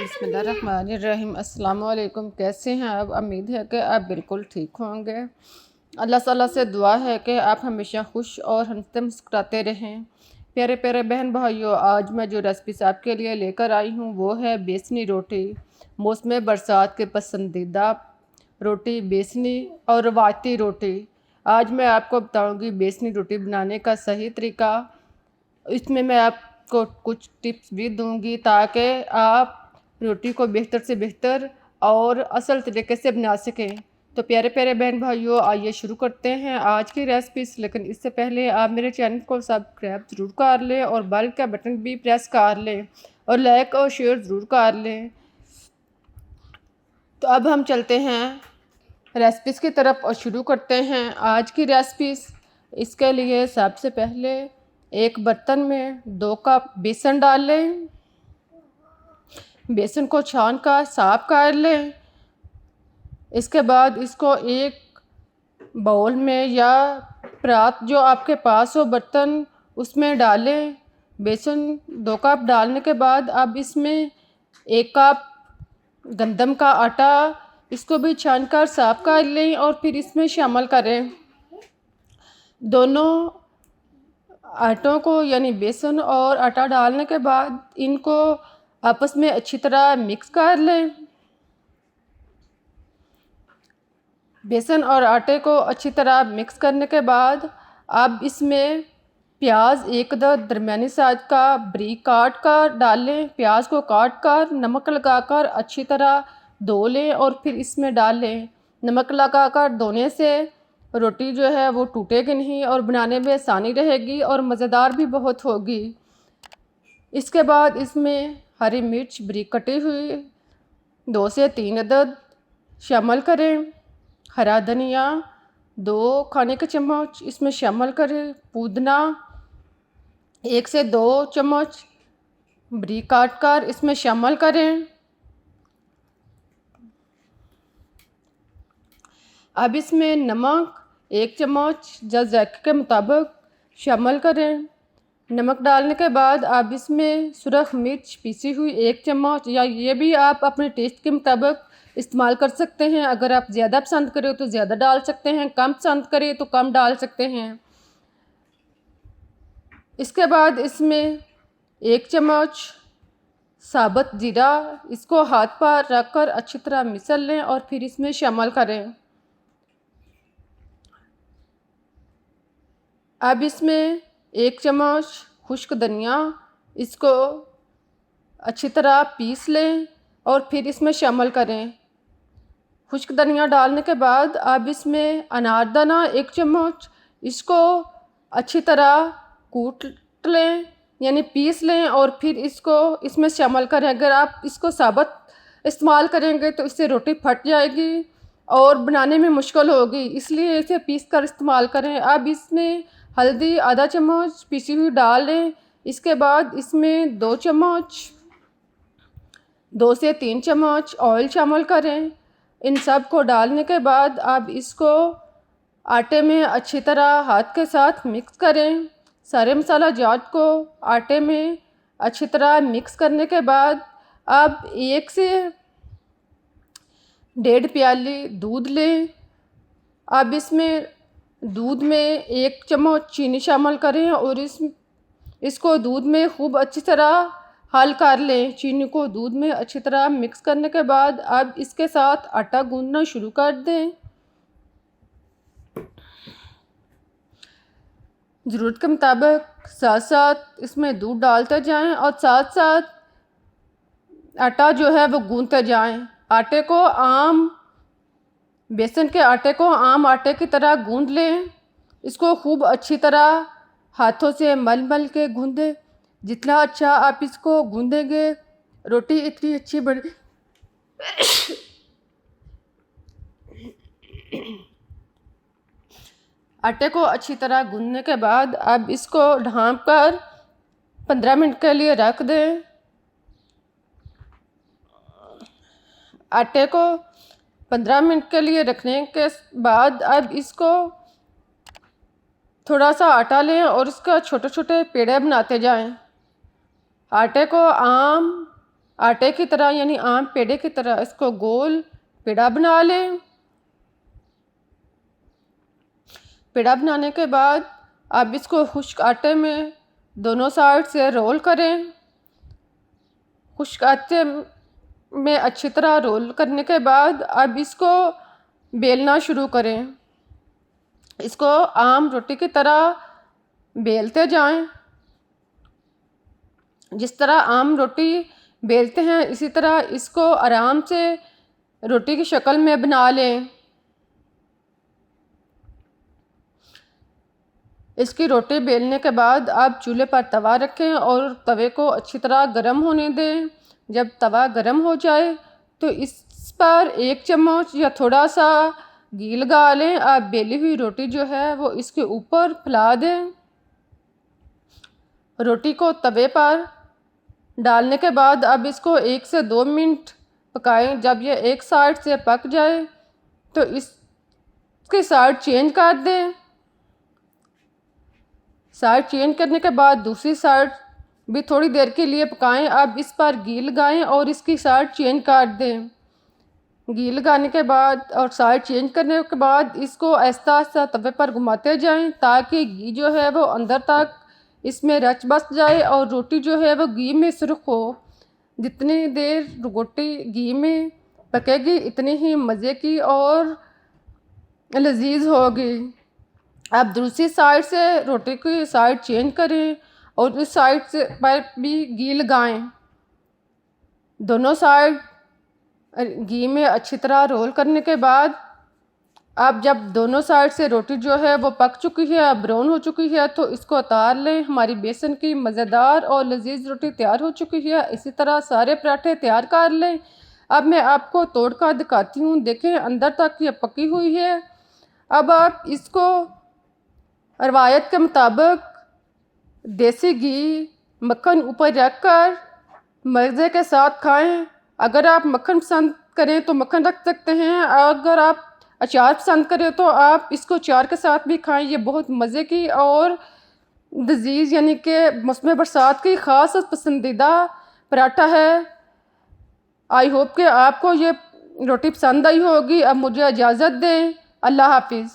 बिस्मिल्लाहिर्रहमानिर्रहीम। अस्सलाम वालेकुम। कैसे हैं आप? उम्मीद है कि आप बिल्कुल ठीक होंगे। अल्लाह ताला से दुआ है कि आप हमेशा खुश और हंसते मुस्कुराते रहें। प्यारे प्यारे बहन भाइयों, आज मैं जो रेसिपीस आपके लिए लेकर आई हूँ वो है बेसनी रोटी। मौसम बरसात के पसंदीदा रोटी बेसनी और रवायती रोटी। आज मैं आपको बताऊँगी बेसनी रोटी बनाने का सही तरीका। इसमें मैं आपको कुछ टिप्स भी दूंगी ताकि आप रोटी को बेहतर से बेहतर और असल तरीके से बना सकें। तो प्यारे प्यारे बहन भाइयों, आइए शुरू करते हैं आज की रेसिपीज। लेकिन इससे पहले आप मेरे चैनल को सब्सक्राइब ज़रूर कर लें और बेल का बटन भी प्रेस कर लें और लाइक और शेयर ज़रूर कर लें। तो अब हम चलते हैं रेसिपीज़ की तरफ और शुरू करते हैं आज की रेसिपीज़। इसके लिए सबसे पहले एक बर्तन में 2 कप बेसन डाल लें। बेसन को छान कर साफ कर लें। इसके बाद इसको एक बाउल में या परात जो आपके पास हो बर्तन, उसमें डालें। बेसन 2 कप डालने के बाद अब इसमें 1 कप गंदम का आटा, इसको भी छान कर साफ कर लें और फिर इसमें शामिल करें। दोनों आटों को यानी बेसन और आटा डालने के बाद इनको आपस में अच्छी तरह मिक्स कर लें। बेसन और आटे को अच्छी तरह मिक्स करने के बाद अब इसमें प्याज एक दरमियानी साइज का बारीक काट कर डालें। प्याज को काट कर नमक लगाकर अच्छी तरह धो लें और फिर इसमें डाल लें। नमक लगाकर धोने से रोटी जो है वो टूटेगी नहीं और बनाने में आसानी रहेगी और मज़ेदार भी बहुत होगी। इसके बाद इसमें हरी मिर्च बारीक कटी हुई 2 से 3 अदद शामिल करें। हरा धनिया 2 खाने के चम्मच इसमें शामिल करें। पुदीना 1 से 2 चम्मच बारीक काट कर इसमें शामिल करें। अब इसमें नमक 1 चम्मच जायके के मुताबिक शामिल करें। नमक डालने के बाद अब इसमें सुरख मिर्च पीसी हुई 1 चम्मच, या ये भी आप अपने टेस्ट के मुताबिक इस्तेमाल कर सकते हैं। अगर आप ज़्यादा पसंद करें तो ज़्यादा डाल सकते हैं, कम पसंद करें तो कम डाल सकते हैं। इसके बाद इसमें 1 चम्मच साबुत जीरा, इसको हाथ पर रखकर अच्छी तरह मिसल लें और फिर इसमें शामिल करें। अब इसमें 1 चम्मच खुश्क धनिया, इसको अच्छी तरह पीस लें और फिर इसमें शामिल करें। खुश्क धनिया डालने के बाद अब इसमें अनारदाना 1 चम्मच, इसको अच्छी तरह कूट लें यानी पीस लें और फिर इसको इसमें शामिल करें। अगर आप इसको साबुत इस्तेमाल करेंगे तो इससे रोटी फट जाएगी और बनाने में मुश्किल होगी, इसलिए इसे पीस कर इस्तेमाल करें। अब इसमें हल्दी आधा चम्मच पीसी हुई डाल लें। इसके बाद इसमें 2 से 3 चम्मच ऑयल शामिल करें। इन सब को डालने के बाद अब इसको आटे में अच्छी तरह हाथ के साथ मिक्स करें। सारे मसाला जात को आटे में अच्छी तरह मिक्स करने के बाद अब 1 से 1.5 प्याली दूध लें। अब इसमें दूध में 1 चम्मच चीनी शामिल करें और इसको दूध में खूब अच्छी तरह हल कर लें। चीनी को दूध में अच्छी तरह मिक्स करने के बाद अब इसके साथ आटा गूंदना शुरू कर दें। ज़रूरत के मुताबिक साथ साथ इसमें दूध डालते जाएं और साथ साथ आटा जो है वो गूंदते जाएं। बेसन के आटे को आम आटे की तरह गूंद लें। इसको खूब अच्छी तरह हाथों से मल मल के गूंदें। जितना अच्छा आप इसको गूंदेंगे रोटी इतनी अच्छी बने। आटे को अच्छी तरह गूंदने के बाद अब इसको ढाँप कर 15 मिनट के लिए रख दें। आटे को 15 मिनट के लिए रखने के बाद अब इसको थोड़ा सा आटा लें और इसका छोटे छोटे पेड़े बनाते जाएं। आटे को आम आटे की तरह यानी आम पेड़े की तरह इसको गोल पेड़ा बना लें। पेड़ा बनाने के बाद अब इसको खुश्क आटे में दोनों साइड से रोल करें। खुश्क आटे में अच्छी तरह रोल करने के बाद अब इसको बेलना शुरू करें। इसको आम रोटी की तरह बेलते जाएं। जिस तरह आम रोटी बेलते हैं इसी तरह इसको आराम से रोटी की शक्ल में बना लें। इसकी रोटी बेलने के बाद आप चूल्हे पर तवा रखें और तवे को अच्छी तरह गर्म होने दें। जब तवा गर्म हो जाए तो इस पर 1 चम्मच या थोड़ा सा घी लगा लें। आप बेली हुई रोटी जो है वो इसके ऊपर फैला दें। रोटी को तवे पर डालने के बाद अब इसको 1 से 2 मिनट पकाएं। जब ये एक साइड से पक जाए तो इसकी साइड चेंज कर दें। साइड चेंज करने के बाद दूसरी साइड भी थोड़ी देर के लिए पकाएं। अब इस पर घी लगाएं और इसकी साइड चेंज कर दें। घी लगाने के बाद और साइड चेंज करने के बाद इसको आहिस्ता आहिस्ता तवे पर घुमाते जाएं ताकि घी जो है वो अंदर तक इसमें रच बस जाए और रोटी जो है वो घी में सुर्ख हो। जितनी देर रोटी घी में पकेगी इतनी ही मज़े की और लजीज होगी। आप दूसरी साइड से रोटी की साइड चेंज करें और इस साइड से पर भी घी लगाएं। दोनों साइड घी में अच्छी तरह रोल करने के बाद अब जब दोनों साइड से रोटी जो है वो पक चुकी है, ब्राउन हो चुकी है, तो इसको उतार लें। हमारी बेसन की मज़ेदार और लजीज रोटी तैयार हो चुकी है। इसी तरह सारे पराठे तैयार कर लें। अब मैं आपको तोड़ कर दिखाती हूँ। देखें अंदर तक ये पकी हुई है। अब आप इसको रवायत के मुताबिक देसी घी मक्खन ऊपर रख कर मज़े के साथ खाएं। अगर आप मक्खन पसंद करें तो मक्खन रख सकते हैं। अगर आप अचार पसंद करें तो आप इसको अचार के साथ भी खाएं। ये बहुत मज़े की और लजीज यानी कि मौसम बरसात की ख़ास पसंदीदा पराठा है। आई होप कि आपको ये रोटी पसंद आई होगी। अब मुझे इजाज़त दें। अल्लाह हाफिज़।